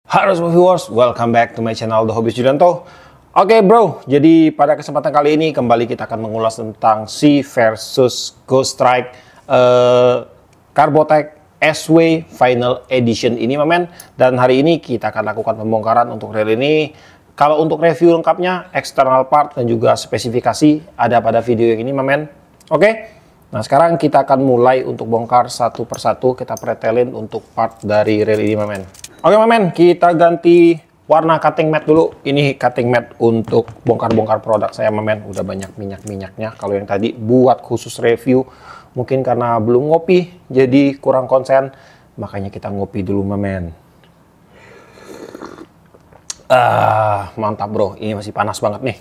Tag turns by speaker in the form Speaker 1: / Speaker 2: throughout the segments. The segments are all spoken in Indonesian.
Speaker 1: Halo semua viewers, welcome back to my channel The Hobby Judanto. Oke bro, jadi pada kesempatan kali ini kembali kita akan mengulas tentang C versus Ghost Strike Carbotech SW Final Edition ini men. Dan hari ini kita akan lakukan pembongkaran untuk reel ini. Kalau untuk review lengkapnya, external part dan juga spesifikasi ada pada video yang ini men. Oke, nah sekarang kita akan mulai untuk bongkar satu persatu. Kita pretelin untuk part dari reel ini men. Oke men, kita ganti warna cutting mat dulu. Ini cutting mat untuk bongkar-bongkar produk saya men. Udah banyak minyak-minyaknya. Kalau yang tadi buat khusus review, mungkin karena belum ngopi jadi kurang konsen, makanya kita ngopi dulu men. Mantap bro, ini masih panas banget nih.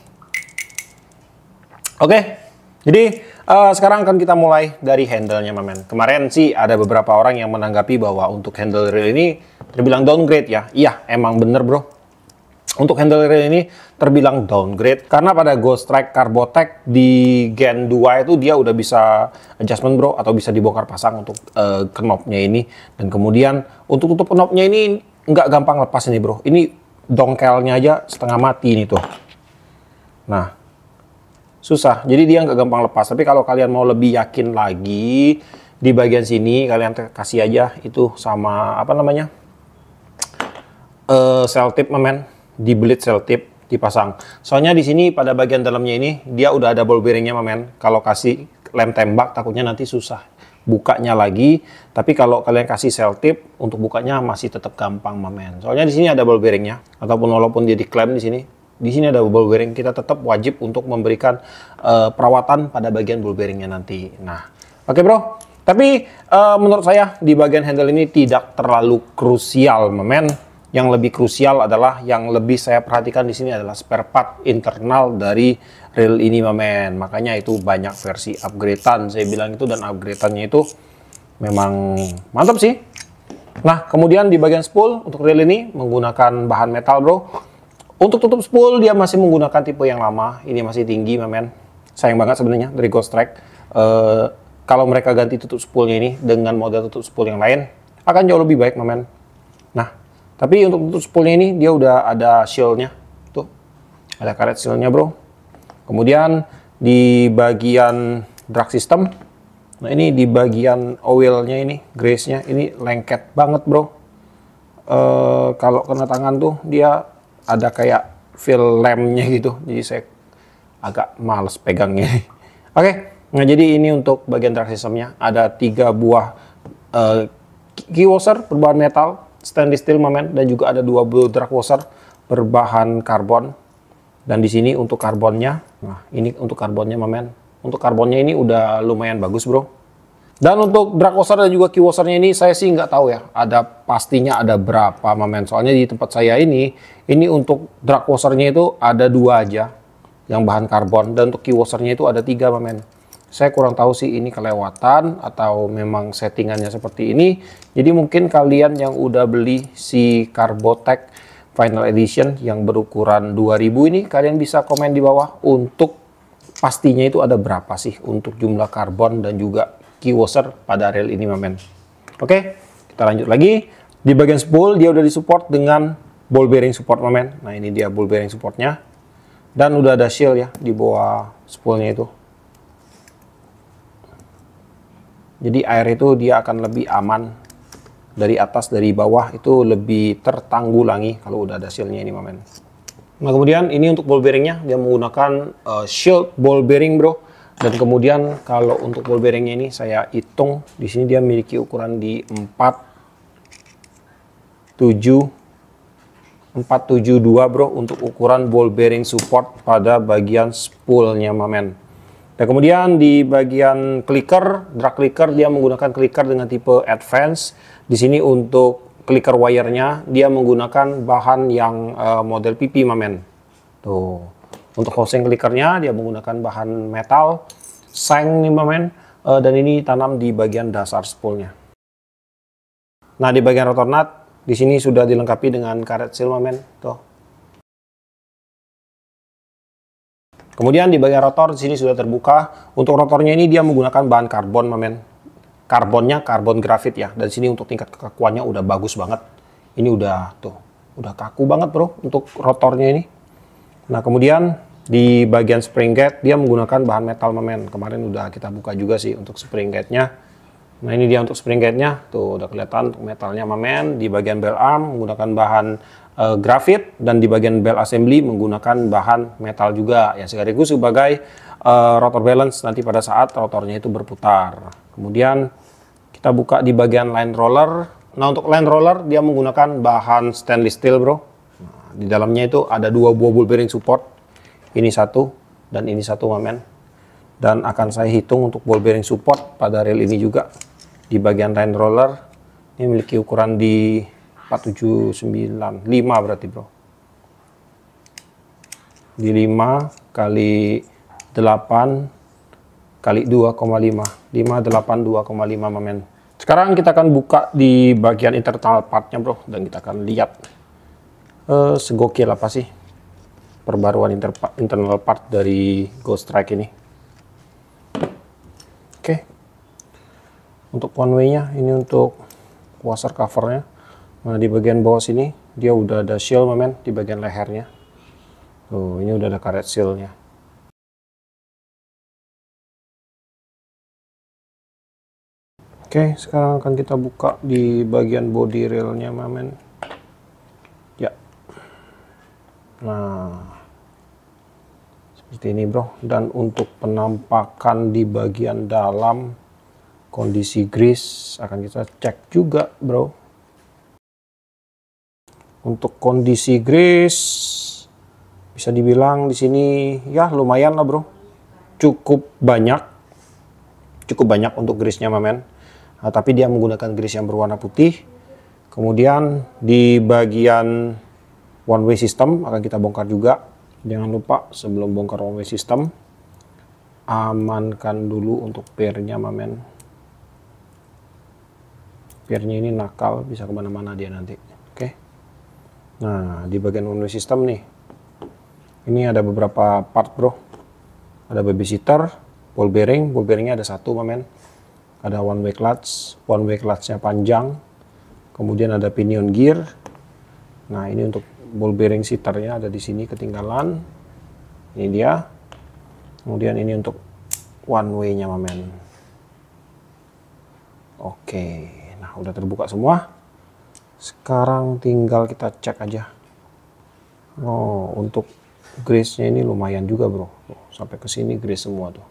Speaker 1: Oke, jadi sekarang akan kita mulai dari handle-nya men. Kemarin sih ada beberapa orang yang menanggapi bahwa untuk handle reel ini terbilang downgrade ya. Iya, emang bener bro. Untuk handle reel ini terbilang downgrade karena pada Ghost Strike Carbotech di Gen 2 itu dia udah bisa adjustment bro, atau bisa dibongkar pasang untuk knobnya ini. Dan kemudian untuk tutup knobnya ini nggak gampang lepas ini bro. Ini dongkelnya aja setengah mati ini tuh. Nah, susah. Jadi dia nggak gampang lepas. Tapi kalau kalian mau lebih yakin lagi, di bagian sini kalian kasih aja itu sama apa namanya? Sel tip men, di belit sel tip dipasang. Soalnya di sini pada bagian dalamnya ini dia udah ada ball bearingnya men. Kalau kasih lem tembak takutnya nanti susah bukanya lagi. Tapi kalau kalian kasih sel tip untuk bukanya masih tetap gampang men. Soalnya di sini ada ball bearingnya, ataupun walaupun dia diklaim di sini ada ball bearing, kita tetap wajib untuk memberikan perawatan pada bagian ball bearingnya nanti. Nah, oke bro. Tapi menurut saya di bagian handle ini tidak terlalu krusial men. Yang lebih krusial adalah yang lebih saya perhatikan di sini adalah spare part internal dari reel ini men. Makanya itu banyak versi upgradean saya bilang itu, dan upgradeannya itu memang mantap sih. Nah, kemudian di bagian spool untuk reel ini menggunakan bahan metal bro. Untuk tutup spool dia masih menggunakan tipe yang lama. Ini masih tinggi men. Sayang banget sebenarnya dari Ghost Strike. Kalau mereka ganti tutup spoolnya ini dengan model tutup spool yang lain akan jauh lebih baik men. Nah, tapi untuk tutup spoolnya ini dia udah ada shieldnya, tuh ada karet shieldnya bro. Kemudian di bagian drag system, nah ini di bagian oilnya ini, grease-nya ini lengket banget bro. Kalau kena tangan tuh dia ada kayak feel lemnya gitu, jadi saya agak males pegangnya. Oke, nah jadi ini untuk bagian drag systemnya ada 3 buah key washer berbahan metal stainless steel men, dan juga ada 2 buah drag washer berbahan karbon. Dan di sini untuk karbonnya, nah ini untuk karbonnya men. Untuk karbonnya ini udah lumayan bagus bro. Dan untuk drag washer dan juga key washernya ini saya sih nggak tahu ya, ada pastinya ada berapa men. Soalnya di tempat saya ini untuk drag washernya itu ada 2 aja yang bahan karbon, dan untuk key washernya itu ada 3 men. Saya kurang tahu sih ini kelewatan atau memang settingannya seperti ini. Jadi mungkin kalian yang udah beli si Carbotech Final Edition yang berukuran 2000 ini, kalian bisa komen di bawah untuk pastinya itu ada berapa sih untuk jumlah karbon dan juga key washer pada reel ini men. Oke, kita lanjut lagi. Di bagian spool dia udah disupport dengan ball bearing support men. Nah ini dia ball bearing supportnya. Dan udah ada shield ya di bawah spoolnya itu. Jadi air itu dia akan lebih aman dari atas, dari bawah itu lebih tertanggulangi kalau udah ada shieldnya ini men. Nah kemudian ini untuk ball bearingnya dia menggunakan shield ball bearing bro. Dan kemudian kalau untuk ball bearingnya ini saya hitung di sini dia memiliki ukuran di 472 bro untuk ukuran ball bearing support pada bagian spoolnya men. Dan kemudian di bagian clicker, drag clicker dia menggunakan clicker dengan tipe advance. Di sini untuk clicker wire-nya dia menggunakan bahan yang model PP men. Tuh. Untuk housing clickernya dia menggunakan bahan metal seng nih men. Dan ini tanam di bagian dasar spoolnya. Nah di bagian rotor nut di sini sudah dilengkapi dengan karet seal men. Tuh. Kemudian di bagian rotor di sini sudah terbuka. Untuk rotornya ini dia menggunakan bahan karbon men. Karbonnya karbon grafit ya. Dan sini untuk tingkat kekakuannya udah bagus banget. Ini udah tuh udah kaku banget bro untuk rotornya ini. Nah kemudian di bagian spring gate dia menggunakan bahan metal men. Kemarin udah kita buka juga sih untuk spring gate-nya. Nah ini dia untuk spring gate-nya, tuh udah kelihatan untuk metalnya men. Di bagian bell arm menggunakan bahan grafit, dan di bagian bell assembly menggunakan bahan metal juga, ya sekaligus sebagai rotor balance nanti pada saat rotornya itu berputar. Kemudian kita buka di bagian line roller. Nah untuk line roller dia menggunakan bahan stainless steel bro. Nah, di dalamnya itu ada dua buah ball bearing support, ini satu dan ini satu men. Dan akan saya hitung untuk ball bearing support pada rel ini juga. Di bagian line roller ini memiliki ukuran di 4795 berarti bro. Di 5 kali 8 kali 2,5, 582,5 men. Sekarang kita akan buka di bagian internal partnya bro, dan kita akan lihat segokil apa sih perbaruan internal part dari Ghost Strike ini. Oke. Untuk one way-nya ini untuk washer covernya. Nah di bagian bawah sini dia udah ada shield men di bagian lehernya. Tuh ini udah ada karet shieldnya. Oke, sekarang akan kita buka di bagian body railnya men. Ya. Nah seperti ini bro. Dan untuk penampakan di bagian dalam, kondisi grease akan kita cek juga bro. Untuk kondisi grease bisa dibilang di sini ya lumayan lah bro, cukup banyak untuk grease-nya men. Nah, tapi dia menggunakan grease yang berwarna putih. Kemudian di bagian one way system akan kita bongkar juga. Jangan lupa sebelum bongkar one way system, amankan dulu untuk pair-nya men. Pair-nya ini nakal, bisa kemana-mana dia nanti. Oke. Nah di bagian one way system nih, ini ada beberapa part bro. Ada babysitter, ball bearingnya ada satu men. Ada one way clutchnya panjang. Kemudian ada pinion gear. Nah ini untuk ball bearing seaternya ada di sini ketinggalan. Ini dia. Kemudian ini untuk one way-nya men. Oke, nah udah terbuka semua. Sekarang tinggal kita cek aja. Oh untuk grease-nya ini lumayan juga bro. Sampai ke sini grease semua tuh.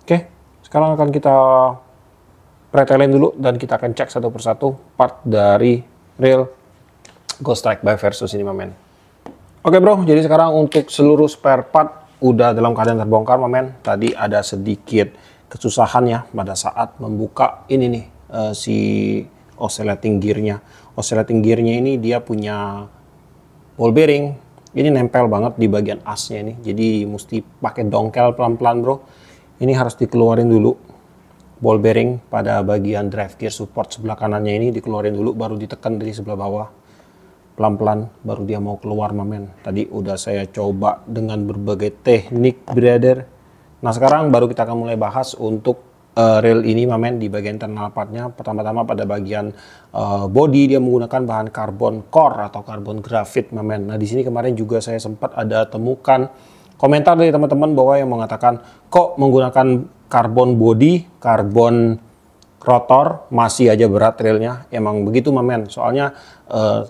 Speaker 1: Oke. Sekarang akan kita pretelin dulu dan kita akan cek satu persatu part dari reel Ghost Strike by Versus ini men. Oke bro, jadi sekarang untuk seluruh spare part udah dalam keadaan terbongkar men. Tadi ada sedikit kesusahan ya pada saat membuka ini nih si oscillating gearnya. Oscillating gearnya ini dia punya ball bearing, ini nempel banget di bagian asnya ini. Jadi mesti pakai dongkel pelan-pelan bro. Ini harus dikeluarin dulu ball bearing pada bagian drive gear support sebelah kanannya ini, dikeluarin dulu baru ditekan dari sebelah bawah pelan-pelan baru dia mau keluar men. Tadi udah saya coba dengan berbagai teknik brother. Nah sekarang baru kita akan mulai bahas untuk reel ini men di bagian internal partnya. Pertama-tama pada bagian body dia menggunakan bahan carbon core atau carbon graphite men. Nah di sini kemarin juga saya sempat ada temukan komentar dari teman-teman bahwa yang mengatakan kok menggunakan karbon body, karbon rotor masih aja berat reelnya. Emang begitu men. Soalnya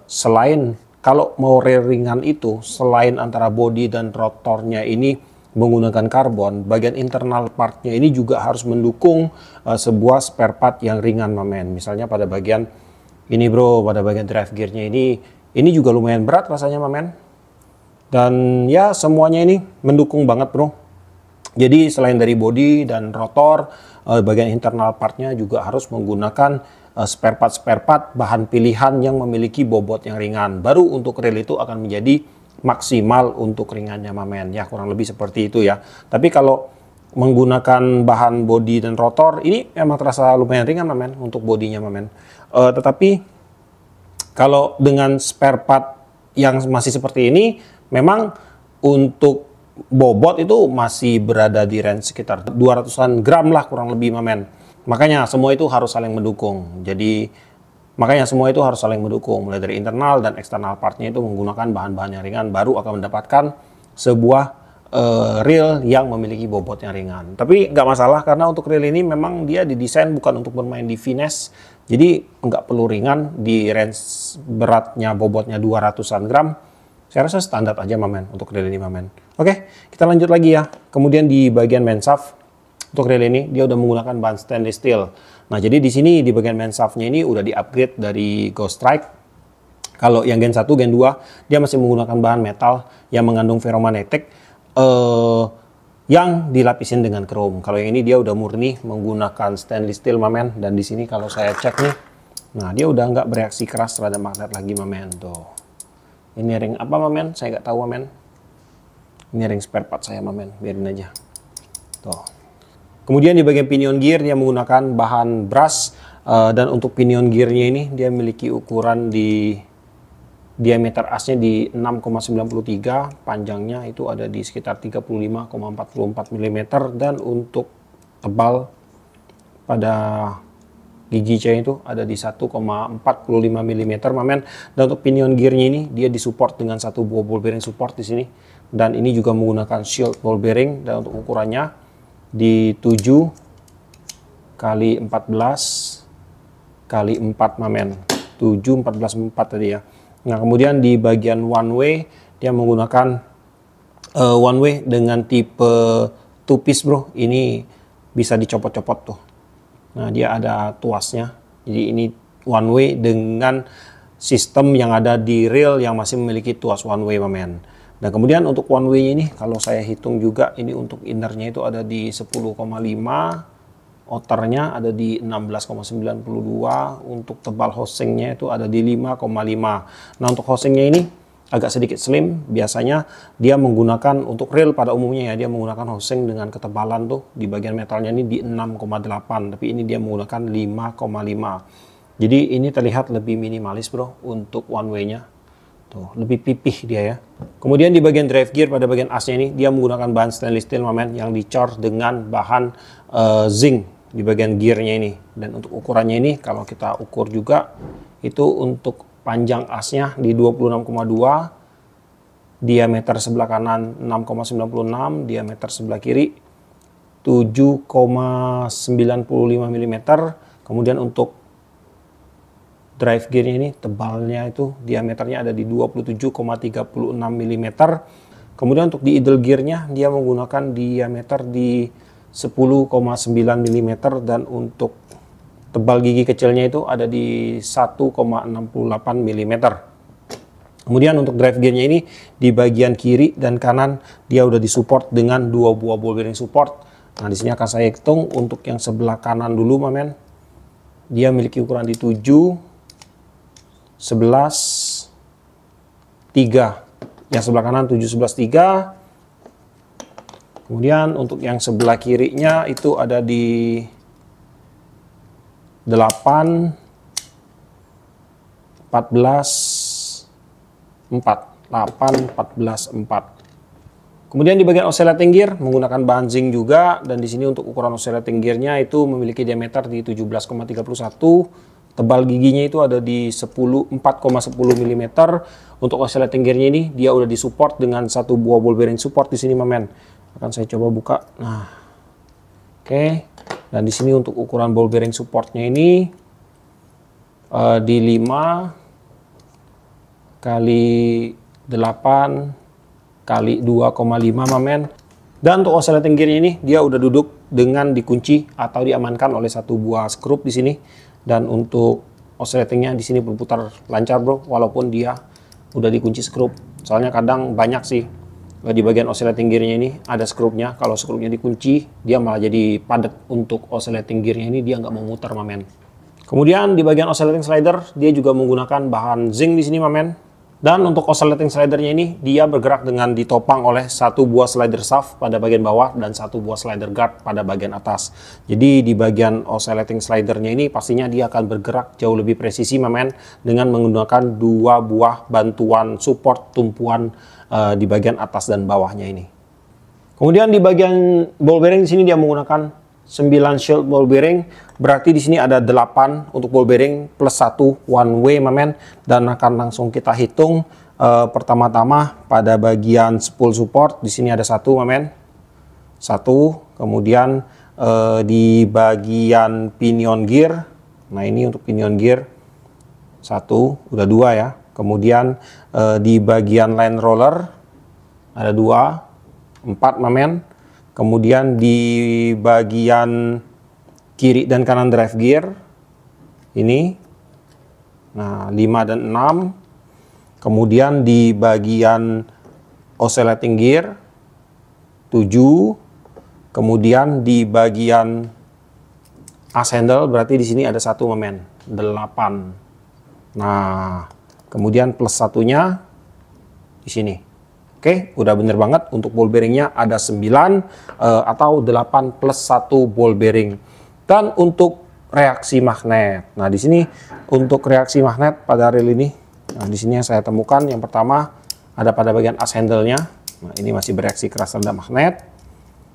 Speaker 1: selain kalau mau reel ringan itu, selain antara body dan rotornya ini menggunakan karbon, bagian internal partnya ini juga harus mendukung sebuah spare part yang ringan men. Misalnya pada bagian ini bro, pada bagian drive gearnya ini juga lumayan berat rasanya men. Dan ya semuanya ini mendukung banget bro. Jadi selain dari body dan rotor, bagian internal partnya juga harus menggunakan spare part bahan pilihan yang memiliki bobot yang ringan. Baru untuk reel itu akan menjadi maksimal untuk ringannya men. Ya kurang lebih seperti itu ya. Tapi kalau menggunakan bahan body dan rotor ini memang terasa lumayan ringan men untuk bodinya men. Tetapi kalau dengan spare part yang masih seperti ini, memang untuk bobot itu masih berada di range sekitar 200-an gram lah kurang lebih men. Makanya semua itu harus saling mendukung. Jadi Makanya semua itu harus saling mendukung, mulai dari internal dan eksternal partnya itu menggunakan bahan-bahan yang ringan, baru akan mendapatkan sebuah reel yang memiliki bobot yang ringan. Tapi nggak masalah karena untuk reel ini memang dia didesain bukan untuk bermain di finesse, jadi nggak perlu ringan, di range beratnya bobotnya 200-an gram. Saya rasa standar aja Mamen untuk reel ini Mamen. Oke, kita lanjut lagi ya. Kemudian di bagian main shaft untuk reel ini dia udah menggunakan bahan stainless steel. Nah, jadi di sini di bagian main shaftnya ini udah di-upgrade dari Ghost Strike. Kalau yang Gen 1, Gen 2 dia masih menggunakan bahan metal yang mengandung ferromagnetic yang dilapisin dengan chrome. Kalau yang ini dia udah murni menggunakan stainless steel Mamen, dan di sini kalau saya cek nih, nah dia udah nggak bereaksi keras terhadap magnet lagi Mamen tuh. Ini ring apa Mamen? Saya nggak tahu Mamen. Ini ring spare part saya Mamen, biarin aja. Tuh. Kemudian di bagian pinion gear dia menggunakan bahan brass, dan untuk pinion gearnya ini dia memiliki ukuran di diameter asnya di 6,93, panjangnya itu ada di sekitar 35,44 mm, dan untuk tebal pada gigi C itu ada di 1,45 mm Mamen. Dan untuk pinion gearnya ini dia disupport dengan satu buah ball bearing support di sini, dan ini juga menggunakan shield ball bearing, dan untuk ukurannya di 7 kali 14 kali 4 Mamen, 7 14 4 tadi ya. Nah, kemudian di bagian one way dia menggunakan one way dengan tipe two piece bro. Ini bisa dicopot-copot tuh. Nah, dia ada tuasnya. Jadi ini one way dengan sistem yang ada di reel yang masih memiliki tuas one way Mamen. Dan kemudian untuk one way ini kalau saya hitung juga ini untuk innernya itu ada di 10,5, outernya ada di 16,92, untuk tebal housingnya itu ada di 5,5. Nah, untuk housingnya ini agak sedikit slim. Biasanya dia menggunakan untuk reel pada umumnya ya, dia menggunakan housing dengan ketebalan tuh di bagian metalnya ini di 6,8, tapi ini dia menggunakan 5,5. Jadi ini terlihat lebih minimalis bro untuk one way-nya. Tuh, lebih pipih dia ya. Kemudian di bagian drive gear pada bagian asnya ini dia menggunakan bahan stainless steel Mamen yang dicor dengan bahan zinc di bagian gearnya ini. Dan untuk ukurannya ini kalau kita ukur juga itu untuk panjang asnya di 26,2, diameter sebelah kanan 6,96, diameter sebelah kiri 7,95 mm. Kemudian untuk drive gearnya ini tebalnya itu diameternya ada di 27,36 mm. Kemudian untuk di idle gearnya dia menggunakan diameter di 10,9 mm, dan untuk tebal gigi kecilnya itu ada di 1,68 mm. Kemudian untuk drive gearnya ini di bagian kiri dan kanan dia udah disupport dengan dua buah ball bearing support. Nah, di sini akan saya hitung untuk yang sebelah kanan dulu Mamen. Dia memiliki ukuran di 7, 11, 3. Yang sebelah kanan 7, 11, 3. Kemudian untuk yang sebelah kirinya itu ada di 8, 14, 4. 8, 14, 4. Kemudian di bagian oscillating gear menggunakan bahan zinc juga, dan di sini untuk ukuran oscillating gearnya itu memiliki diameter di 17,31. Tebal giginya itu ada di 4,10 mm. Untuk oscillating gearnya ini dia udah disupport dengan satu buah ball bearing support di sini Mamen. Akan saya coba buka. Nah, oke. Dan di sini untuk ukuran ball bearing supportnya ini di 5 kali 8 kali 2,5 Mamen. Dan untuk oscillating gearnya ini dia udah duduk dengan dikunci atau diamankan oleh satu buah skrup di sini. Dan untuk oscillatingnya di sini berputar lancar bro, walaupun dia udah dikunci skrup. Soalnya kadang banyak sih di bagian oscillating gearnya ini ada skrupnya. Kalau skrupnya dikunci dia malah jadi padat. Untuk oscillating gearnya ini dia nggak mau muter Mamen. Kemudian di bagian oscillating slider dia juga menggunakan bahan zinc di sini Mamen. Dan untuk oscillating slidernya ini dia bergerak dengan ditopang oleh satu buah slider shaft pada bagian bawah dan satu buah slider guard pada bagian atas. Jadi di bagian oscillating slidernya ini pastinya dia akan bergerak jauh lebih presisi Mamen, dengan menggunakan dua buah bantuan support tumpuan di bagian atas dan bawahnya ini. Kemudian di bagian ball bearing di sini dia menggunakan 9 shield ball bearing, berarti di sini ada 8 untuk ball bearing plus 1 one way mamen, dan akan langsung kita hitung. Pertama-tama pada bagian spool support di sini ada 1 mamen, 1, kemudian di bagian pinion gear, nah ini untuk pinion gear 1, udah 2 ya. Kemudian di bagian line roller ada 2, 4 mamen. Kemudian di bagian kiri dan kanan drive gear ini, nah 5 dan 6. Kemudian di bagian oscillating gear 7. Kemudian di bagian as handle berarti di sini ada 1 mamen, 8. Nah, kemudian plus satunya di sini. Oke, udah bener banget. Untuk ball bearingnya ada 9 atau 8 plus 1 ball bearing. Dan untuk reaksi magnet. Nah, di sini untuk reaksi magnet pada reel ini, nah di sini yang saya temukan yang pertama ada pada bagian as handle-nya. Nah, ini masih bereaksi keras terhadap magnet.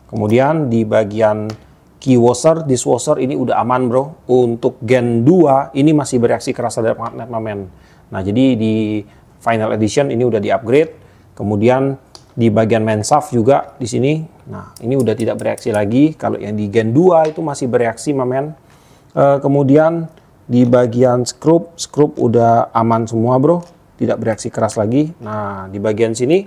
Speaker 1: Kemudian di bagian key washer, disk washer ini udah aman, bro. Untuk Gen 2 ini masih bereaksi keras terhadap magnet, mamen. Nah, jadi di final edition ini udah di-upgrade. Kemudian di bagian main shaft juga di sini. Nah, ini udah tidak bereaksi lagi. Kalau yang di Gen 2 itu masih bereaksi, mamen. Kemudian di bagian skrup udah aman semua, bro. Tidak bereaksi keras lagi. Nah, di bagian sini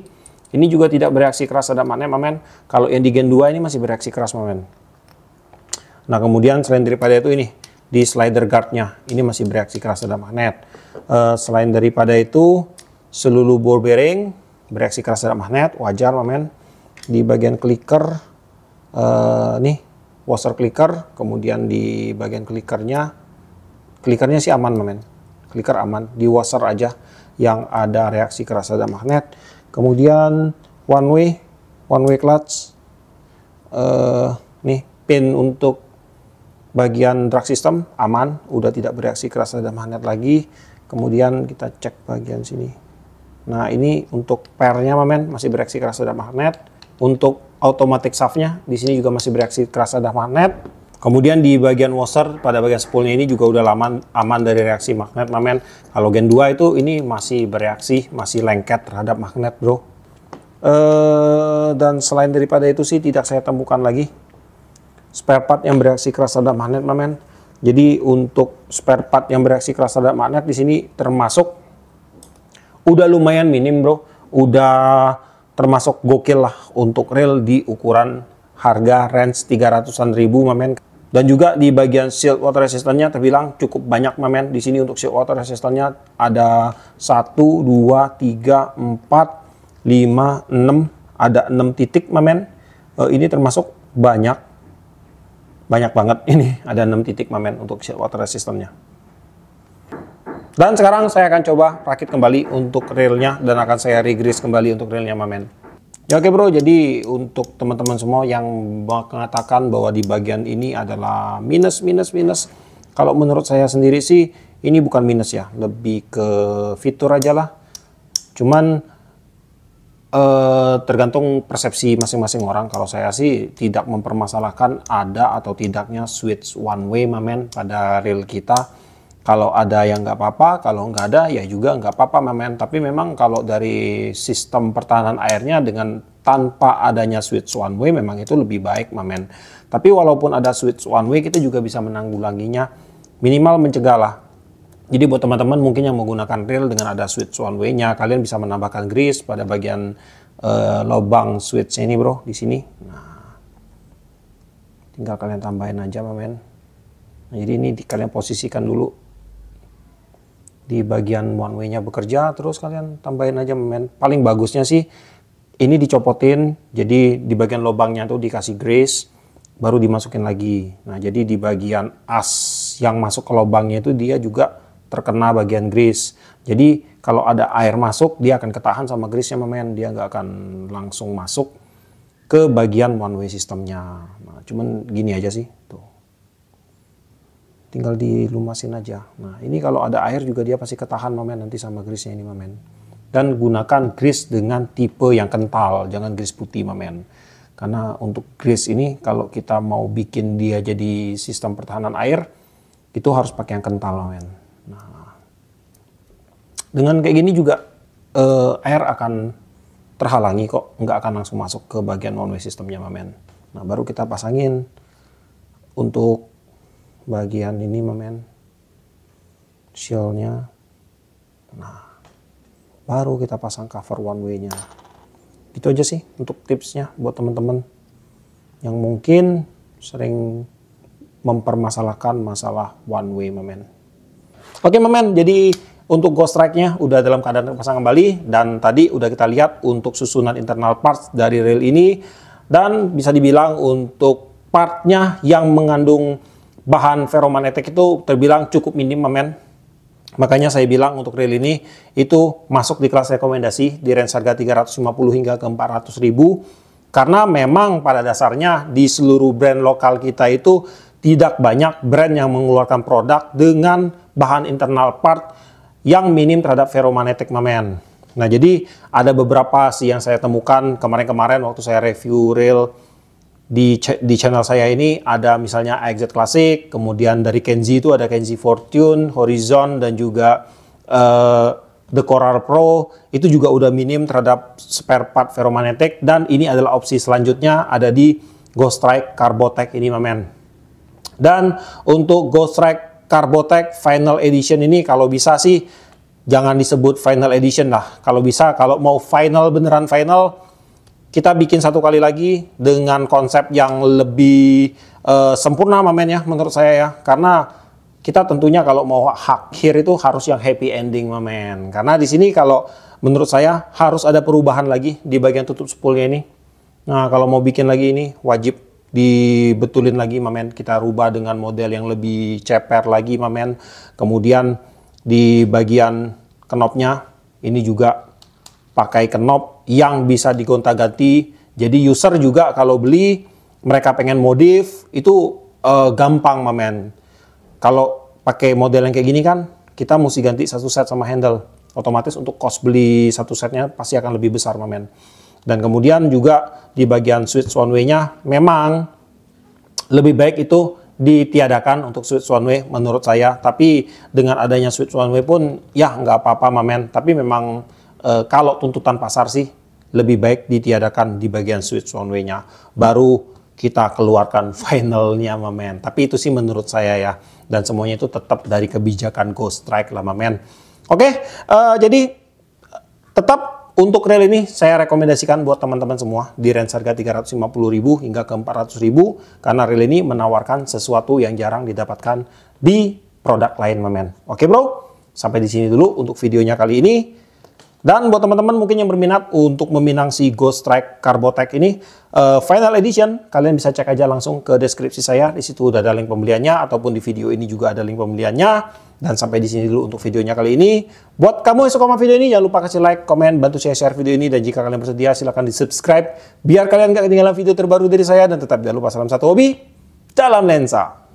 Speaker 1: ini juga tidak bereaksi keras terhadap magnet, mamen. Kalau yang di Gen 2 ini masih bereaksi keras, mamen. Nah, kemudian selain daripada itu ini di slider guardnya ini masih bereaksi keras terhadap magnet. Selain daripada itu seluruh ball bearing bereaksi keras terhadap magnet, wajar, mamen. Di bagian clicker nih washer clicker, kemudian di bagian clickernya sih aman, mamen. Clicker aman, di washer aja yang ada reaksi keras terhadap magnet. Kemudian one way clutch, nih pin untuk bagian drag system aman, udah tidak bereaksi keras terhadap magnet lagi. Kemudian kita cek bagian sini. Nah, ini untuk pairnya, mamen, masih bereaksi keras terhadap magnet. Untuk automatic shaftnya di sini juga masih bereaksi keras terhadap magnet. Kemudian di bagian washer pada bagian spoolnya ini juga udah aman dari reaksi magnet, mamen. Kalau Gen 2 itu ini masih bereaksi, masih lengket terhadap magnet, bro. Dan selain daripada itu sih tidak saya temukan lagi spare part yang bereaksi keras terhadap magnet, mamen. Jadi untuk spare part yang bereaksi keras terhadap magnet di sini termasuk udah lumayan minim, bro. Udah termasuk gokil lah untuk reel di ukuran harga range 300-an ribu, mamen. Dan juga di bagian shield water resistance-nya terbilang cukup banyak, mamen. Di sini untuk shield water resistance-nya ada 1, 2, 3, 4, 5, 6. Ada 6 titik, mamen. Ini termasuk banyak banget ini. Ada 6 titik, mamen, untuk shield water resistance-nya. Dan sekarang saya akan coba rakit kembali untuk reelnya dan akan saya regrease kembali untuk reelnya, mamen. Ya oke, bro, jadi untuk teman-teman semua yang mengatakan bahwa di bagian ini adalah minus. Kalau menurut saya sendiri sih ini bukan minus ya, lebih ke fitur aja lah. Cuman tergantung persepsi masing-masing orang. Kalau saya sih tidak mempermasalahkan ada atau tidaknya switch one way, mamen, pada reel kita. Kalau ada ya nggak apa-apa, kalau nggak ada ya juga nggak apa-apa, mamen. Tapi memang kalau dari sistem pertahanan airnya dengan tanpa adanya switch one way memang itu lebih baik, mamen. Tapi walaupun ada switch one way kita juga bisa menanggulanginya, minimal mencegah lah. Jadi buat teman-teman mungkin yang menggunakan reel dengan ada switch one way-nya, kalian bisa menambahkan grease pada bagian lubang switch ini, bro, di sini. Nah, tinggal kalian tambahin aja, mamen. Nah, jadi ini kalian posisikan dulu di bagian one way-nya bekerja, terus kalian tambahin aja, mamen. Paling bagusnya sih ini dicopotin, jadi di bagian lubangnya tuh dikasih grease, baru dimasukin lagi. Nah, jadi di bagian as yang masuk ke lubangnya itu dia juga terkena bagian grease. Jadi kalau ada air masuk, dia akan ketahan sama grease-nya, mamen. Dia nggak akan langsung masuk ke bagian one way sistemnya. Nah, cuman gini aja sih, tuh. Tinggal dilumasin aja. Nah, ini kalau ada air juga dia pasti ketahan, mamen, nanti sama grease-nya ini, mamen. Dan gunakan grease dengan tipe yang kental, jangan grease putih, mamen. Karena untuk grease ini kalau kita mau bikin dia jadi sistem pertahanan air, itu harus pakai yang kental, men. Nah, dengan kayak gini juga air akan terhalangi kok, nggak akan langsung masuk ke bagian one way sistemnya, men. Nah, baru kita pasangin untuk bagian ini, men, shellnya. Nah, baru kita pasang cover one way-nya. Itu aja sih untuk tipsnya buat teman-teman yang mungkin sering mempermasalahkan masalah one way, men. Oke, men, jadi untuk Ghost Strike-nya udah dalam keadaan terpasang kembali, dan tadi udah kita lihat untuk susunan internal parts dari rail ini, dan bisa dibilang untuk partnya yang mengandung bahan ferromagnetic itu terbilang cukup minim, men. Makanya saya bilang untuk rail ini itu masuk di kelas rekomendasi di range harga 350 hingga ke 400 ribu, karena memang pada dasarnya di seluruh brand lokal kita itu tidak banyak brand yang mengeluarkan produk dengan bahan internal part yang minim terhadap ferromagnetic, men. Nah, jadi ada beberapa sih yang saya temukan kemarin-kemarin waktu saya review rail di channel saya ini. Ada misalnya AXZ Classic, kemudian dari Kenzi itu ada Kenzi Fortune, Horizon, dan juga The Coral Pro. Itu juga udah minim terhadap spare part ferromagnetic, dan ini adalah opsi selanjutnya ada di Ghost Strike Carbotech ini, men. Dan untuk Ghost Strike Carbotech Final Edition ini kalau bisa sih jangan disebut Final Edition lah. Kalau bisa, kalau mau final beneran final, kita bikin satu kali lagi dengan konsep yang lebih sempurna, men, ya, menurut saya ya. Karena kita tentunya kalau mau akhir itu harus yang happy ending, men. Karena di sini kalau menurut saya harus ada perubahan lagi di bagian tutup spoolnya ini. Nah, kalau mau bikin lagi ini wajib dibetulin lagi, men. Kita rubah dengan model yang lebih ceper lagi, men. Kemudian di bagian knopnya ini juga pakai knop yang bisa digonta-ganti. Jadi user juga kalau beli, mereka pengen modif itu gampang, men. Kalau pakai model yang kayak gini kan kita mesti ganti satu set sama handle. Otomatis untuk cost beli satu setnya pasti akan lebih besar, men. Dan kemudian juga di bagian switch one way-nya memang lebih baik itu ditiadakan untuk switch one way menurut saya. Tapi dengan adanya switch one way pun ya nggak apa-apa, men. Tapi memang kalau tuntutan pasar sih lebih baik ditiadakan di bagian switch one way-nya. Baru kita keluarkan finalnya, men. Tapi itu sih menurut saya ya. Dan semuanya itu tetap dari kebijakan Ghost Strike lah, men. Oke, jadi tetap untuk rail ini saya rekomendasikan buat teman-teman semua di range harga 350.000 hingga ke 400.000, karena rail ini menawarkan sesuatu yang jarang didapatkan di produk lain, men. Oke, bro, sampai di sini dulu untuk videonya kali ini. Dan buat teman-teman mungkin yang berminat untuk meminang si Ghost Strike Carbotech ini Final Edition, kalian bisa cek aja langsung ke deskripsi saya. Di situ udah ada link pembeliannya, ataupun di video ini juga ada link pembeliannya. Dan sampai di sini dulu untuk videonya kali ini. Buat kamu yang suka sama video ini, jangan lupa kasih like, komen, bantu share video ini. Dan jika kalian bersedia, silahkan di subscribe biar kalian gak ketinggalan video terbaru dari saya. Dan tetap jangan lupa salam satu hobi dalam lensa.